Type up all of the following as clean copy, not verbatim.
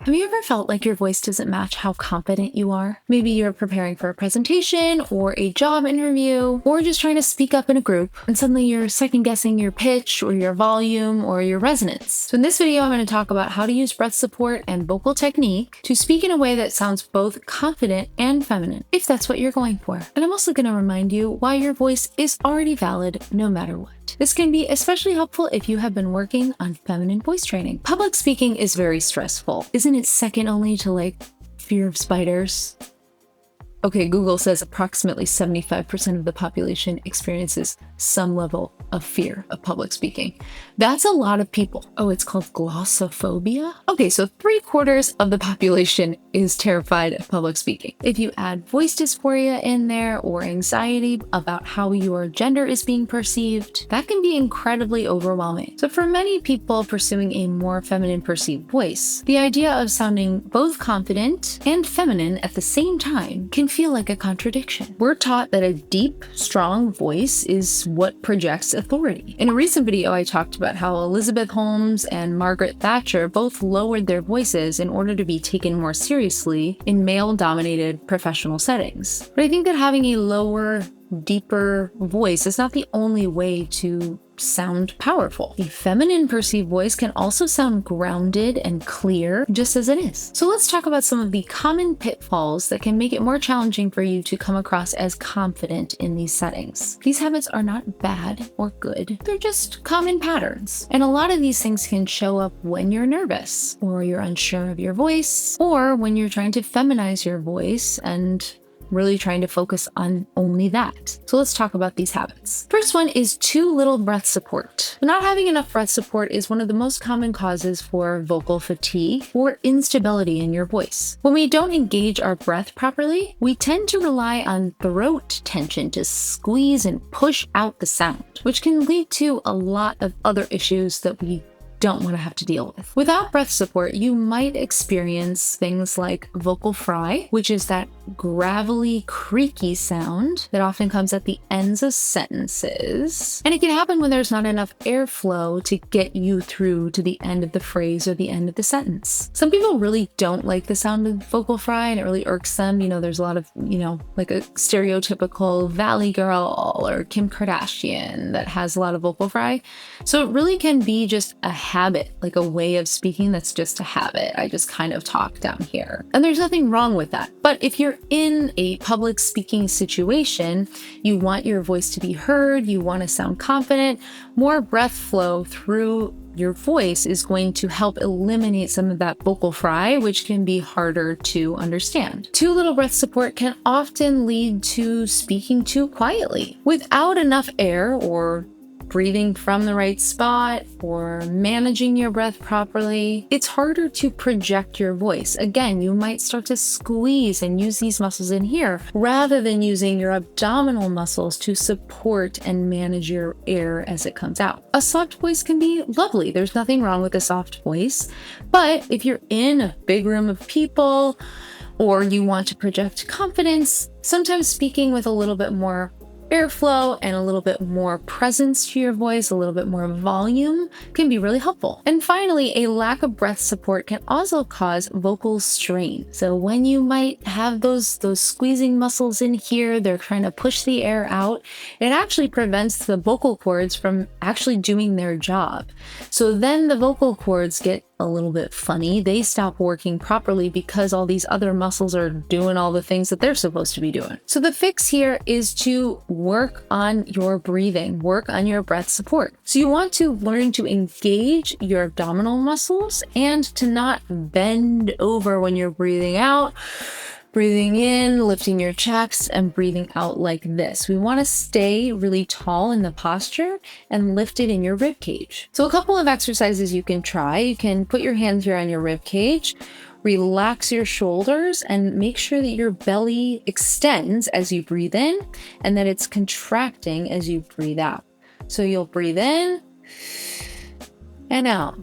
Have you ever felt like your voice doesn't match how confident you are? Maybe you're preparing for a presentation or a job interview, or just trying to speak up in a group, and suddenly you're second guessing your pitch or your volume or your resonance. So in this video, I'm going to talk about how to use breath support and vocal technique to speak in a way that sounds both confident and feminine, if that's what you're going for. And I'm also going to remind you why your voice is already valid no matter what. This can be especially helpful if you have been working on feminine voice training. Public speaking is very stressful. Isn't it second only to fear of spiders? Okay, Google says approximately 75% of the population experiences some level of fear of public speaking. That's a lot of people. Oh, it's called glossophobia? Okay, so 3/4 of the population is terrified of public speaking. If you add voice dysphoria in there or anxiety about how your gender is being perceived, that can be incredibly overwhelming. So for many people pursuing a more feminine perceived voice, the idea of sounding both confident and feminine at the same time can feel like a contradiction. We're taught that a deep, strong voice is what projects authority. In a recent video, I talked about how Elizabeth Holmes and Margaret Thatcher both lowered their voices in order to be taken more seriously in male-dominated professional settings. But I think that having a lower, deeper voice is not the only way to sound powerful. A feminine perceived voice can also sound grounded and clear just as it is. So let's talk about some of the common pitfalls that can make it more challenging for you to come across as confident in these settings. These habits are not bad or good. They're just common patterns. And a lot of these things can show up when you're nervous, or you're unsure of your voice, or when you're trying to feminize your voice and really trying to focus on only that. So let's talk about these habits. First one is too little breath support. Not having enough breath support is one of the most common causes for vocal fatigue or instability in your voice. When we don't engage our breath properly, we tend to rely on throat tension to squeeze and push out the sound, which can lead to a lot of other issues that we don't want to have to deal with. Without breath support, you might experience things like vocal fry, which is that gravelly, creaky sound that often comes at the ends of sentences. And it can happen when there's not enough airflow to get you through to the end of the phrase or the end of the sentence. Some people really don't like the sound of vocal fry and it really irks them. There's a lot of, like a stereotypical Valley girl or Kim Kardashian that has a lot of vocal fry. So it really can be just a habit, like a way of speaking that's just a habit. I just kind of talk down here. And there's nothing wrong with that. But if you're in a public speaking situation, you want your voice to be heard, you want to sound confident, more breath flow through your voice is going to help eliminate some of that vocal fry, which can be harder to understand. Too little breath support can often lead to speaking too quietly. Without enough air or breathing from the right spot or managing your breath properly, it's harder to project your voice. Again, you might start to squeeze and use these muscles in here rather than using your abdominal muscles to support and manage your air as it comes out. A soft voice can be lovely. There's nothing wrong with a soft voice. But if you're in a big room of people or you want to project confidence, sometimes speaking with a little bit more airflow and a little bit more presence to your voice, a little bit more volume can be really helpful. And finally, a lack of breath support can also cause vocal strain. So when you might have those squeezing muscles in here, they're trying to push the air out, it actually prevents the vocal cords from actually doing their job. So then the vocal cords get a little bit funny. They stop working properly because all these other muscles are doing all the things that they're supposed to be doing. So the fix here is to work on your breathing, work on your breath support. So you want to learn to engage your abdominal muscles and to not bend over when you're breathing out. Breathing in, lifting your chest, and breathing out like this. We want to stay really tall in the posture and lift it in your rib cage. So a couple of exercises you can try. You can put your hands here on your rib cage, relax your shoulders, and make sure that your belly extends as you breathe in and that it's contracting as you breathe out. So you'll breathe in and out.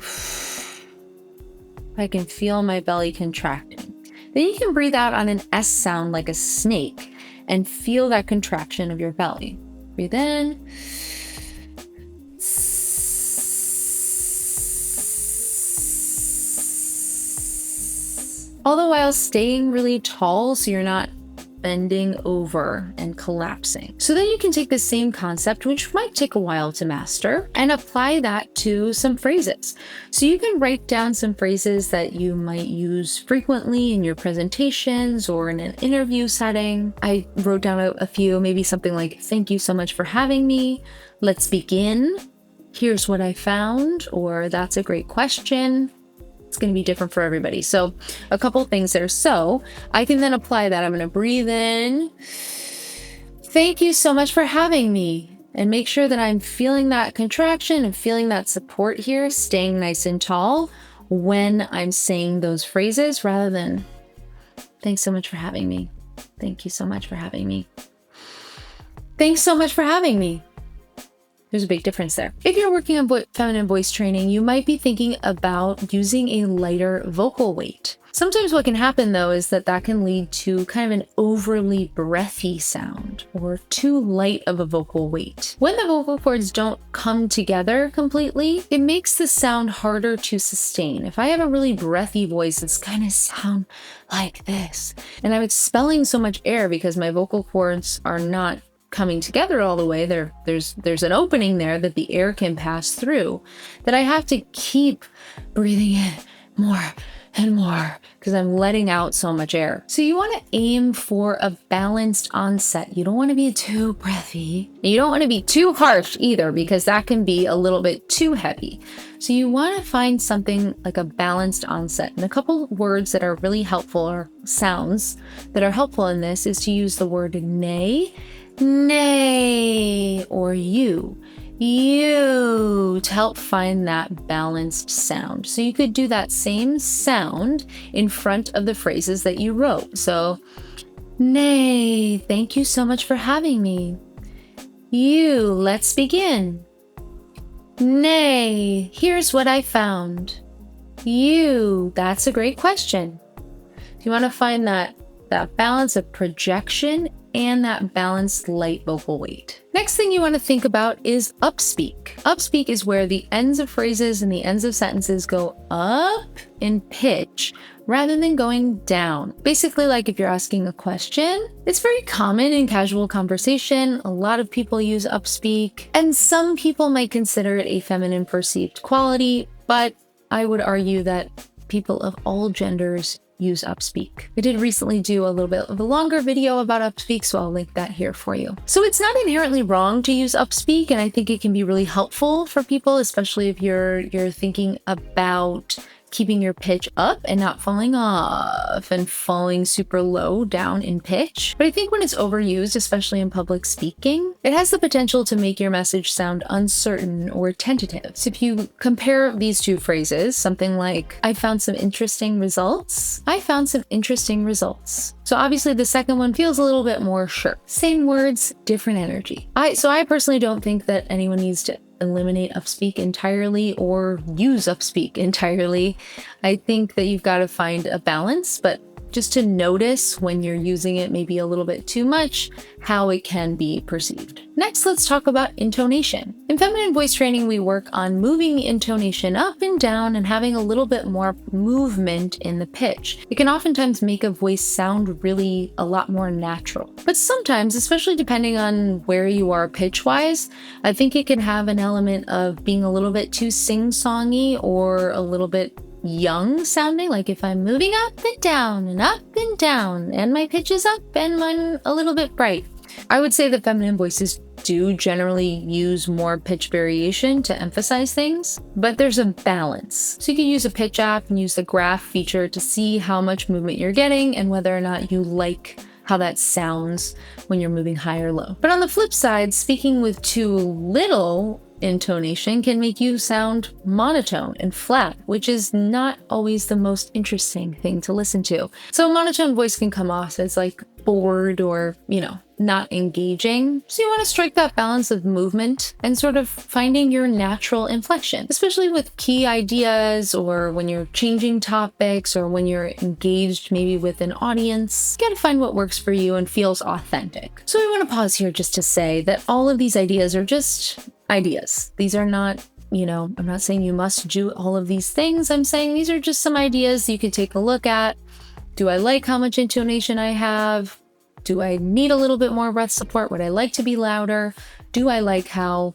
I can feel my belly contracting. Then you can breathe out on an S sound like a snake and feel that contraction of your belly. Breathe in. all the while staying really tall so you're not bending over and collapsing. So then you can take the same concept, which might take a while to master, and apply that to some phrases. So you can write down some phrases that you might use frequently in your presentations or in an interview setting. I wrote down a few, maybe something like, "Thank you so much for having me," "Let's begin," "Here's what I found," or "That's a great question." It's going to be different for everybody. So a couple things there. So I can then apply that. I'm going to breathe in. "Thank you so much for having me." And make sure that I'm feeling that contraction and feeling that support here, staying nice and tall when I'm saying those phrases, rather than "Thanks so much for having me. Thank you so much for having me. Thanks so much for having me." There's a big difference there. If you're working on feminine voice training, you might be thinking about using a lighter vocal weight. Sometimes what can happen though is that can lead to kind of an overly breathy sound or too light of a vocal weight. When the vocal cords don't come together completely, it makes the sound harder to sustain. If I have a really breathy voice, it's kind of sound like this, and I'm expelling so much air because my vocal cords are not coming together all the way. There's an opening there that the air can pass through, that I have to keep breathing in more and more because I'm letting out so much air. So you want to aim for a balanced onset. You don't want to be too breathy. You don't want to be too harsh either, because that can be a little bit too heavy. So you want to find something like a balanced onset. And a couple words that are really helpful, or sounds that are helpful in this, is to use the word nay, or you, to help find that balanced sound. So you could do that same sound in front of the phrases that you wrote. So, "Nay, thank you so much for having me." "You, let's begin." "Nay, here's what I found." "You, that's a great question." You want to find that balance of projection and that balanced light vocal weight. Next thing you want to think about is upspeak. Upspeak is where the ends of phrases and the ends of sentences go up in pitch rather than going down. Basically, like if you're asking a question, it's very common in casual conversation. A lot of people use upspeak, and some people might consider it a feminine perceived quality, but I would argue that people of all genders use upspeak. I did recently do a little bit of a longer video about upspeak, so I'll link that here for you. So it's not inherently wrong to use upspeak, and I think it can be really helpful for people, especially if you're thinking about keeping your pitch up and not falling off and falling super low down in pitch. But I think when it's overused, especially in public speaking, it has the potential to make your message sound uncertain or tentative. So if you compare these two phrases, something like, "I found some interesting results," "I found some interesting results." So obviously the second one feels a little bit more sure. Same words, different energy. I personally don't think that anyone needs to eliminate upspeak entirely or use upspeak entirely. I think that you've got to find a balance, but just to notice when you're using it maybe a little bit too much, how it can be perceived. Next, let's talk about intonation. In feminine voice training, we work on moving the intonation up and down and having a little bit more movement in the pitch. It can oftentimes make a voice sound really a lot more natural. But sometimes, especially depending on where you are pitch-wise, I think it can have an element of being a little bit too sing-songy or a little bit young sounding, like if I'm moving up and down and my pitch is up and I'm a little bit bright. I would say that feminine voices do generally use more pitch variation to emphasize things, but there's a balance. So you can use a pitch app and use the graph feature to see how much movement you're getting and whether or not you like how that sounds when you're moving high or low. But on the flip side, speaking with too little intonation can make you sound monotone and flat, which is not always the most interesting thing to listen to. So a monotone voice can come off as like bored or, not engaging. So you want to strike that balance of movement and sort of finding your natural inflection, especially with key ideas or when you're changing topics or when you're engaged maybe with an audience. You got to find what works for you and feels authentic. So I want to pause here just to say that all of these ideas are just ideas. These are not, I'm not saying you must do all of these things. I'm saying these are just some ideas you can take a look at Do I like how much intonation I have? Do I need a little bit more breath support? Would I like to be louder? Do I like how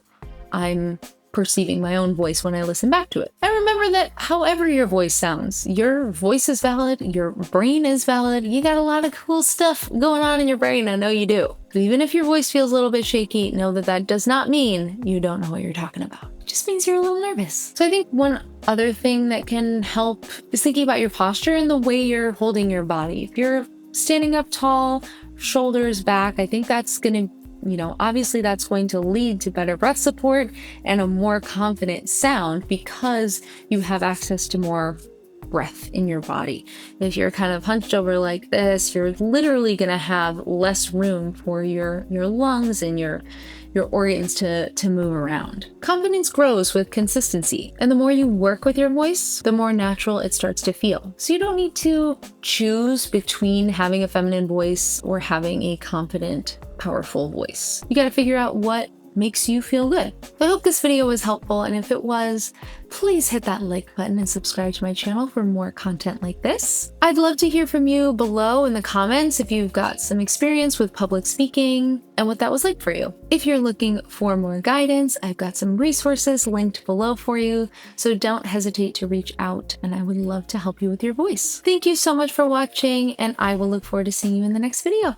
I'm perceiving my own voice when I listen back to it? And remember that however your voice sounds, your voice is valid, your brain is valid. You got a lot of cool stuff going on in your brain. I know you do. So even if your voice feels a little bit shaky, know that that does not mean you don't know what you're talking about. It just means you're a little nervous. So I think one other thing that can help is thinking about your posture and the way you're holding your body. If you're standing up tall, shoulders back, I think that's going to, obviously that's going to lead to better breath support and a more confident sound because you have access to more breath in your body. If you're kind of hunched over like this, you're literally going to have less room for your lungs and your organs to move around. Confidence grows with consistency, and the more you work with your voice, the more natural it starts to feel. So you don't need to choose between having a feminine voice or having a confident, powerful voice. You got to figure out what makes you feel good. I hope this video was helpful, and if it was, please hit that like button and subscribe to my channel for more content like this. I'd love to hear from you below in the comments if you've got some experience with public speaking and what that was like for you. If you're looking for more guidance, I've got some resources linked below for you, so don't hesitate to reach out, and I would love to help you with your voice. Thank you so much for watching, and I will look forward to seeing you in the next video.